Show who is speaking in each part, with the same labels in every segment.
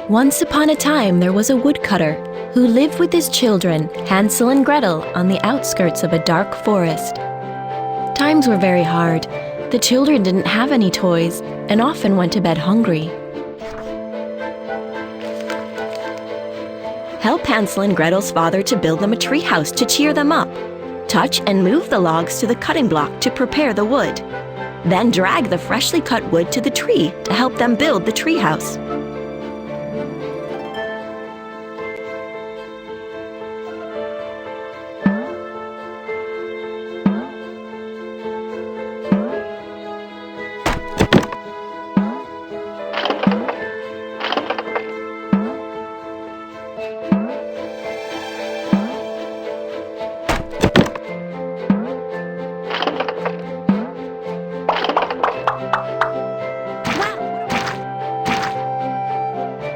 Speaker 1: Once upon a time, there was a woodcutter who lived with his children, Hansel and Gretel, on the outskirts of a dark forest. Times were very hard. The children didn't have any toys and often went to bed hungry. Help Hansel and Gretel's father to build them a treehouse to cheer them up. Touch and move the logs to the cutting block to prepare the wood. Then drag the freshly cut wood to the tree to help them build the treehouse.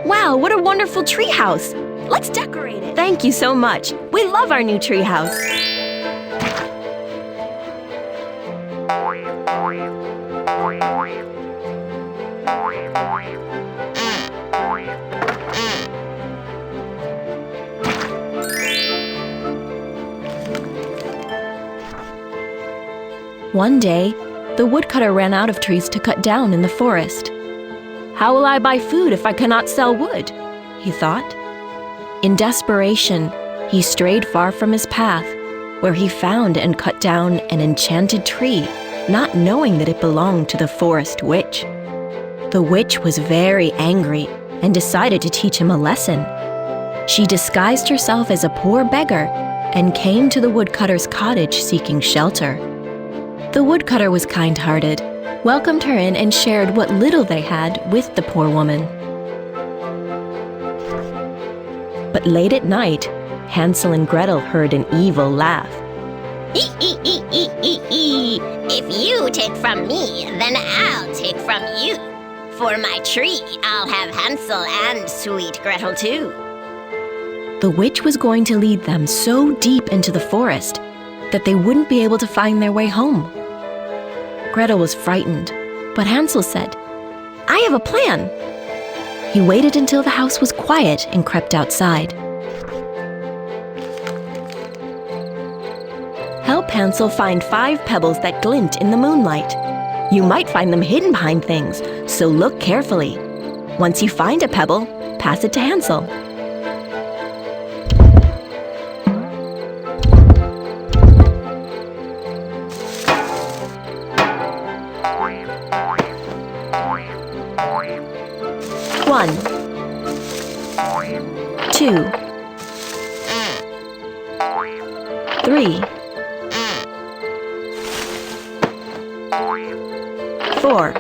Speaker 1: Wow, what a wonderful treehouse! Let's decorate it! Thank you so much! We love our new treehouse! One day, the woodcutter ran out of trees to cut down in the forest. How will I buy food if I cannot sell wood? He thought. In desperation, he strayed far from his path, where he found and cut down an enchanted tree, not knowing that it belonged to the forest witch. The witch was very angry and decided to teach him a lesson. She disguised herself as a poor beggar and came to the woodcutter's cottage seeking shelter. The woodcutter was kind-hearted, welcomed her in and shared what little they had with the poor woman. But late at night, Hansel and Gretel heard an evil laugh.
Speaker 2: If you take from me, then I'll take from you. For my tree, I'll have Hansel and sweet Gretel too.
Speaker 1: The witch was going to lead them so deep into the forest that they wouldn't be able to find their way home. Gretel was frightened, but Hansel said, "I have a plan." He waited until the house was quiet and crept outside. Help Hansel find 5 pebbles that glint in the moonlight. You might find them hidden behind things, so look carefully. Once you find a pebble, pass it to Hansel. One, 2, 3, 4,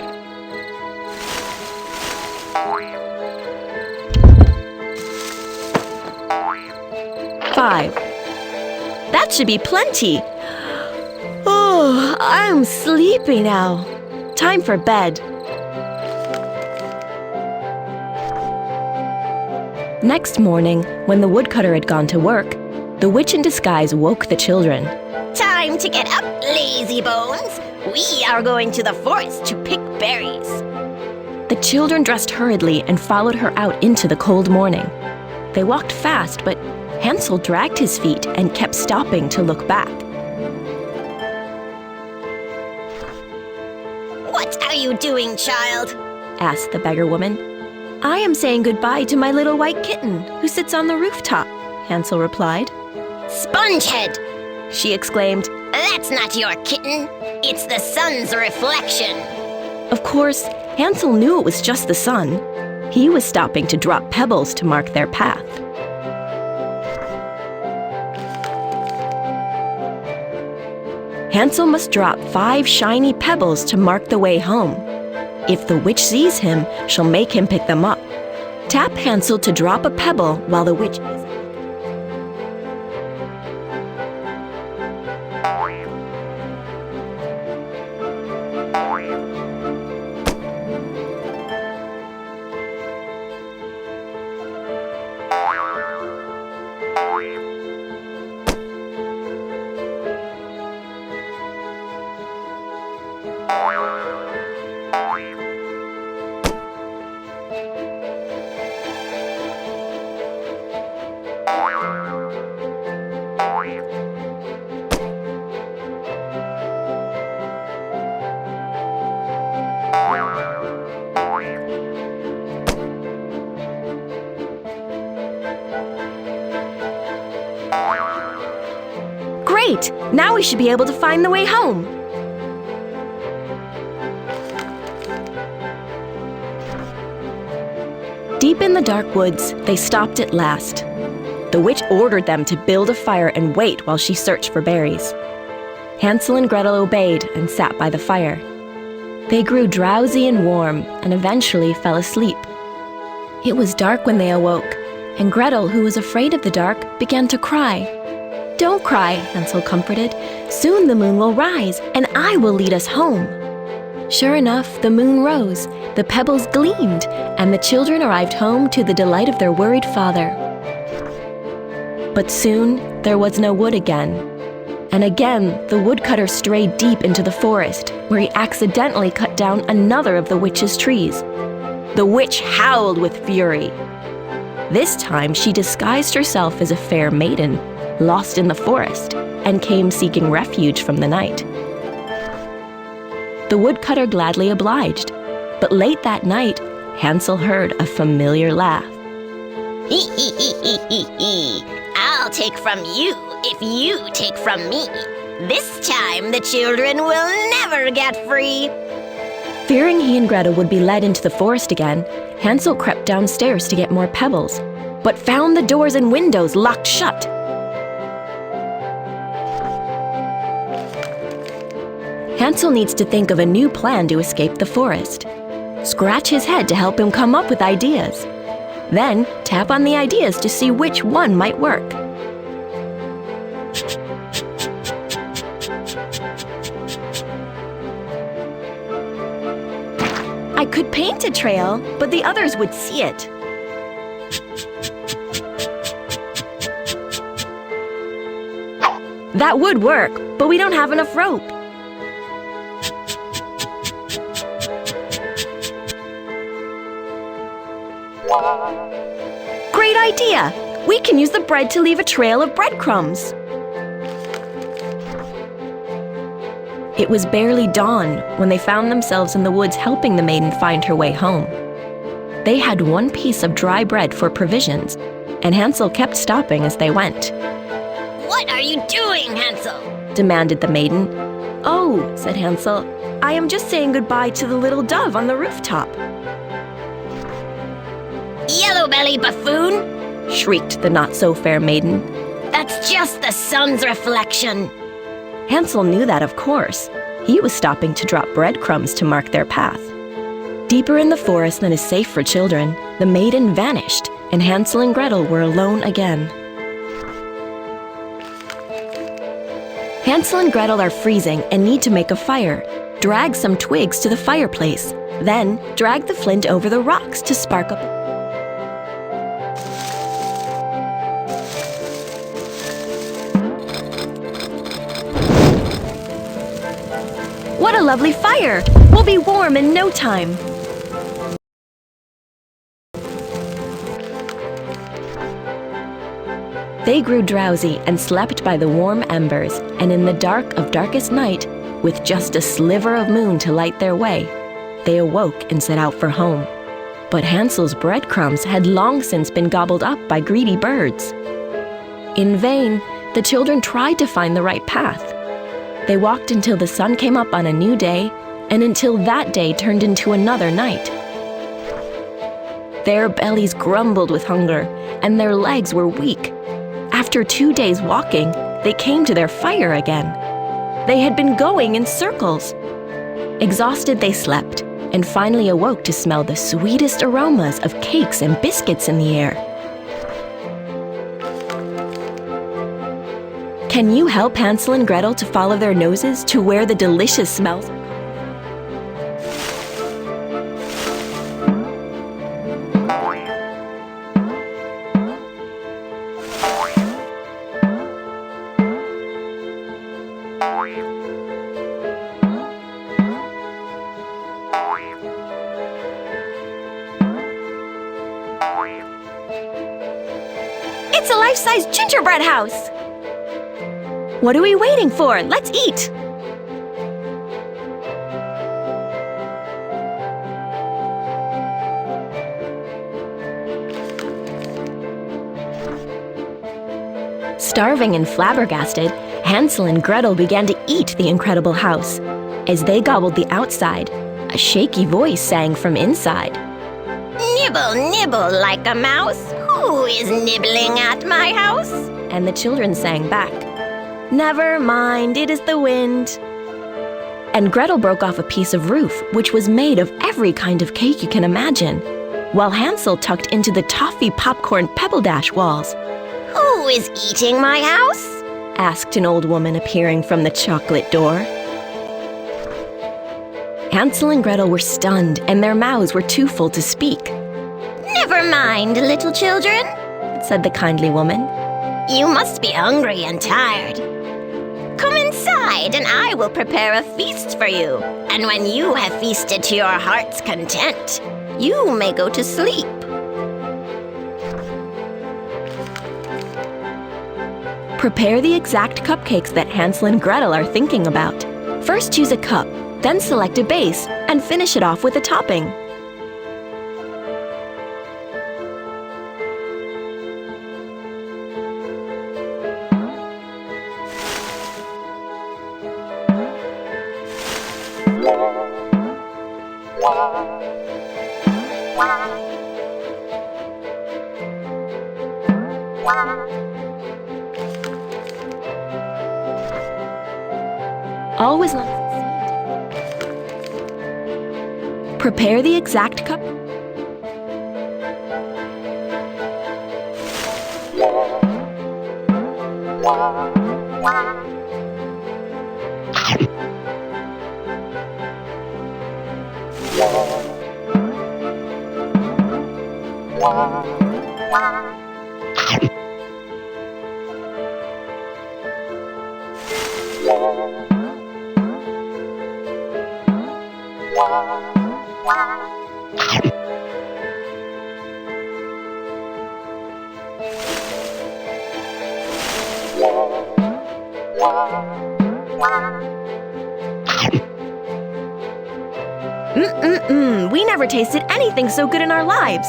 Speaker 1: 5. That should be plenty. Oh, I'm sleepy now. Time for bed. Next morning, when the woodcutter had gone to work, the witch in disguise woke the children.
Speaker 2: Time to get up, lazy bones. We are going to the forest to pick berries.
Speaker 1: The children dressed hurriedly and followed her out into the cold morning. They walked fast, but Hansel dragged his feet and kept stopping to look back.
Speaker 2: What are you doing, child?
Speaker 1: Asked the beggar woman. I am saying goodbye to my little white kitten who sits on the rooftop, Hansel replied.
Speaker 2: Spongehead! She exclaimed. That's not your kitten. It's the sun's reflection.
Speaker 1: Of course, Hansel knew it was just the sun. He was stopping to drop pebbles to mark their path. Hansel must drop 5 shiny pebbles to mark the way home. If the witch sees him, she'll make him pick them up. Tap Hansel to drop a pebble while the witch is. Great! Now we should be able to find the way home. Deep in the dark woods, they stopped at last. The witch ordered them to build a fire and wait while she searched for berries. Hansel and Gretel obeyed and sat by the fire. They grew drowsy and warm and eventually fell asleep. It was dark when they awoke, and Gretel, who was afraid of the dark, began to cry. "Don't cry," Hansel comforted. "Soon the moon will rise, and I will lead us home." Sure enough, the moon rose, the pebbles gleamed, and the children arrived home to the delight of their worried father. But soon, there was no wood again. And again, the woodcutter strayed deep into the forest, where he accidentally cut down another of the witch's trees. The witch howled with fury. This time, she disguised herself as a fair maiden, lost in the forest, and came seeking refuge from the night. The woodcutter gladly obliged, but late that night, Hansel heard a familiar laugh.
Speaker 2: Hee hee hee hee hee hee. I'll take from you if you take from me. This time the children will never get free.
Speaker 1: Fearing he and Gretel would be led into the forest again, Hansel crept downstairs to get more pebbles, but found the doors and windows locked shut. Hansel needs to think of a new plan to escape the forest. Scratch his head to help him come up with ideas. Then tap on the ideas to see which one might work. I could paint a trail, but the others would see it. That would work, but we don't have enough rope. Great idea! We can use the bread to leave a trail of breadcrumbs. It was barely dawn when they found themselves in the woods helping the maiden find her way home. They had one piece of dry bread for provisions, and Hansel kept stopping as they went.
Speaker 2: What are you doing, Hansel?
Speaker 1: Demanded the maiden. Oh, said Hansel, I am just saying goodbye to the little dove on the rooftop.
Speaker 2: Yellow-belly buffoon!
Speaker 1: Shrieked the not-so-fair maiden.
Speaker 2: That's just the sun's reflection.
Speaker 1: Hansel knew that, of course. He was stopping to drop breadcrumbs to mark their path. Deeper in the forest than is safe for children, the maiden vanished, and Hansel and Gretel were alone again. Hansel and Gretel are freezing and need to make a fire. Drag some twigs to the fireplace. Then drag the flint over the rocks to spark up. What a lovely fire! We'll be warm in no time. They grew drowsy and slept by the warm embers, and in the dark of darkest night, with just a sliver of moon to light their way, they awoke and set out for home. But Hansel's breadcrumbs had long since been gobbled up by greedy birds. In vain, the children tried to find the right path. They walked until the sun came up on a new day, and until that day turned into another night. Their bellies grumbled with hunger, and their legs were weak. After 2 days walking, they came to their fire again. They had been going in circles. Exhausted, they slept, and finally awoke to smell the sweetest aromas of cakes and biscuits in the air. Can you help Hansel and Gretel to follow their noses to where the delicious smells? It's a life-size gingerbread house! What are we waiting for? Let's eat! Starving and flabbergasted, Hansel and Gretel began to eat the incredible house. As they gobbled the outside, a shaky voice sang from inside.
Speaker 2: Nibble, nibble like a mouse. Who is nibbling at my house?
Speaker 1: And the children sang back, "Never mind, it is the wind." And Gretel broke off a piece of roof, which was made of every kind of cake you can imagine, while Hansel tucked into the toffee popcorn pebble dash walls.
Speaker 2: Who is eating my house?
Speaker 1: Asked an old woman appearing from the chocolate door. Hansel and Gretel were stunned, and their mouths were too full to speak.
Speaker 2: Never mind, little children,
Speaker 1: said the kindly woman.
Speaker 2: You must be hungry and tired. Come inside, and I will prepare a feast for you. And when you have feasted to your heart's content, you may go to sleep.
Speaker 1: Prepare the exact cupcakes that Hansel and Gretel are thinking about. First choose a cup, then select a base, and finish it off with a topping. Always not. Prepare the exact cup. We never tasted anything so good in our lives.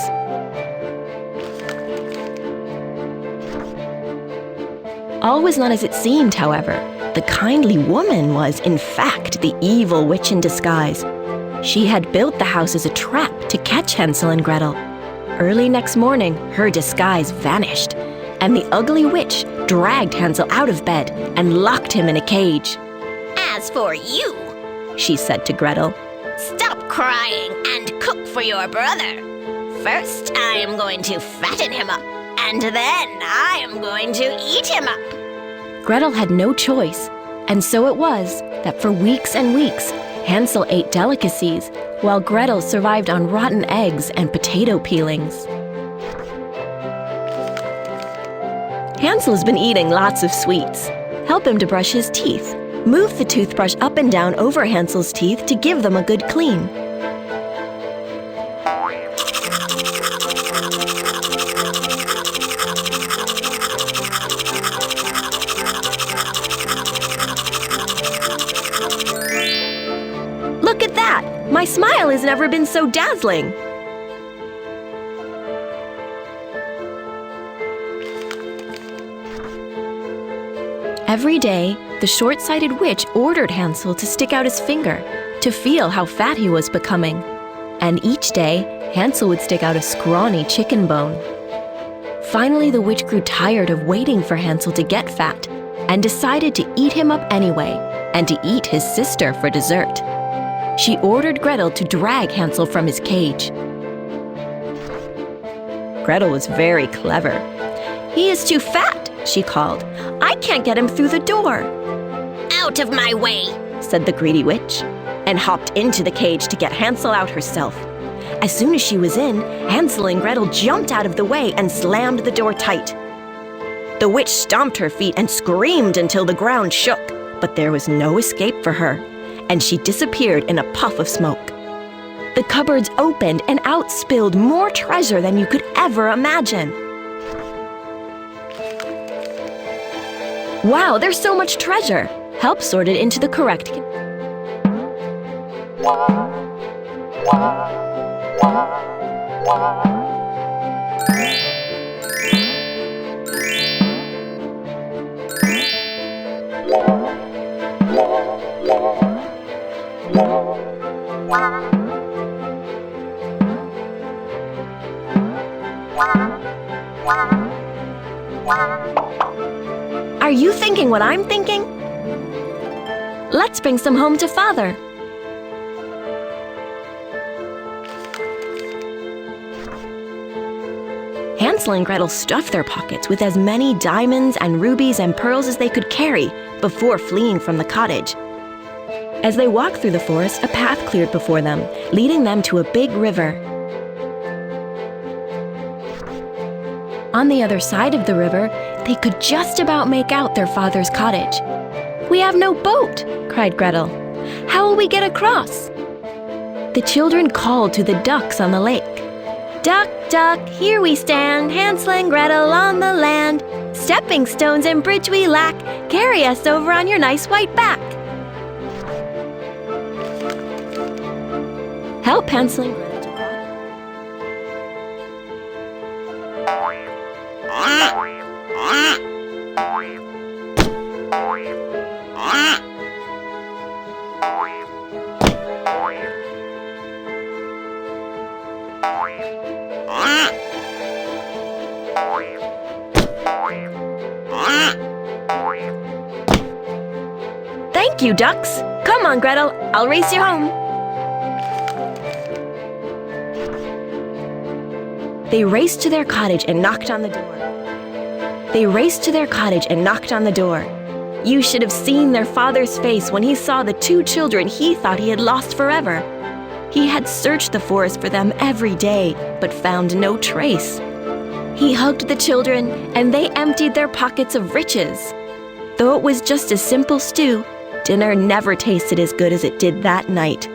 Speaker 1: All was not as it seemed, however. The kindly woman was, in fact, the evil witch in disguise. She had built the house as a trap to catch Hansel and Gretel. Early next morning, her disguise vanished, and the ugly witch dragged Hansel out of bed and locked him in a cage.
Speaker 2: As for you,
Speaker 1: she said to Gretel,
Speaker 2: stop crying and cook for your brother. First, I am going to fatten him up, and then I am going to eat him up.
Speaker 1: Gretel had no choice, and so it was that for weeks and weeks, Hansel ate delicacies, while Gretel survived on rotten eggs and potato peelings. Hansel has been eating lots of sweets. Help him to brush his teeth. Move the toothbrush up and down over Hansel's teeth to give them a good clean. Look at that! My smile has never been so dazzling. Every day, the short-sighted witch ordered Hansel to stick out his finger to feel how fat he was becoming. And each day, Hansel would stick out a scrawny chicken bone. Finally, the witch grew tired of waiting for Hansel to get fat and decided to eat him up anyway and to eat his sister for dessert. She ordered Gretel to drag Hansel from his cage. Gretel was very clever. "He is too fat," she called. "I can't get him through the door."
Speaker 2: "Out of my way,"
Speaker 1: said the greedy witch, and hopped into the cage to get Hansel out herself. As soon as she was in, Hansel and Gretel jumped out of the way and slammed the door tight. The witch stomped her feet and screamed until the ground shook, but there was no escape for her, and she disappeared in a puff of smoke. The cupboards opened and out spilled more treasure than you could ever imagine. Wow, there's so much treasure! Help sort it into the correct... Are you thinking what I'm thinking? Let's bring some home to Father. Hansel and Gretel stuffed their pockets with as many diamonds and rubies and pearls as they could carry before fleeing from the cottage. As they walked through the forest, a path cleared before them, leading them to a big river. On the other side of the river, they could just about make out their father's cottage. "We have no boat," cried Gretel. "How will we get across?" The children called to the ducks on the lake. "Duck, duck, here we stand, Hansel and Gretel on the land. Stepping stones and bridge we lack, carry us over on your nice white back." Help Hansel and Gretel to cross. Thank you, ducks. Come on, Gretel, I'll race you home. They raced to their cottage and knocked on the door. You should have seen their father's face when he saw the two children he thought he had lost forever. He had searched the forest for them every day, but found no trace. He hugged the children, and they emptied their pockets of riches. Though it was just a simple stew, dinner never tasted as good as it did that night.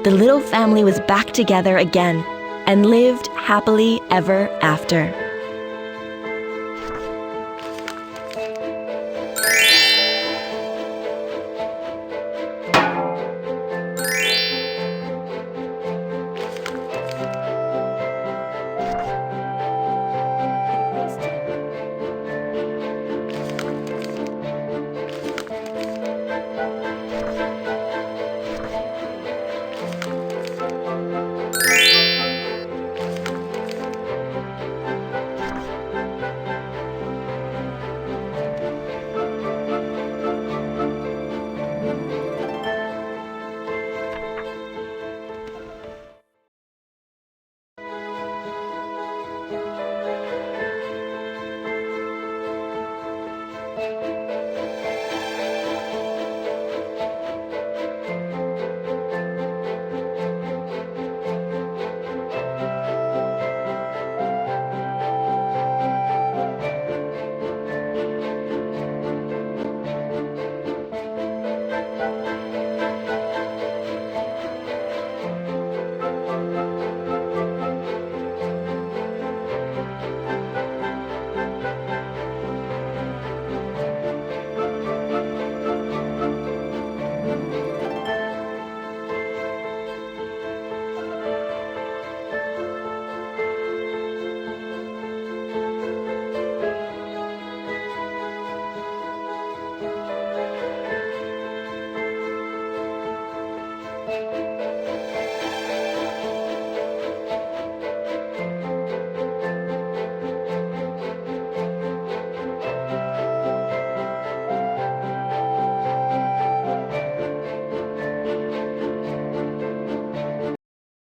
Speaker 1: The little family was back together again and lived happily ever after.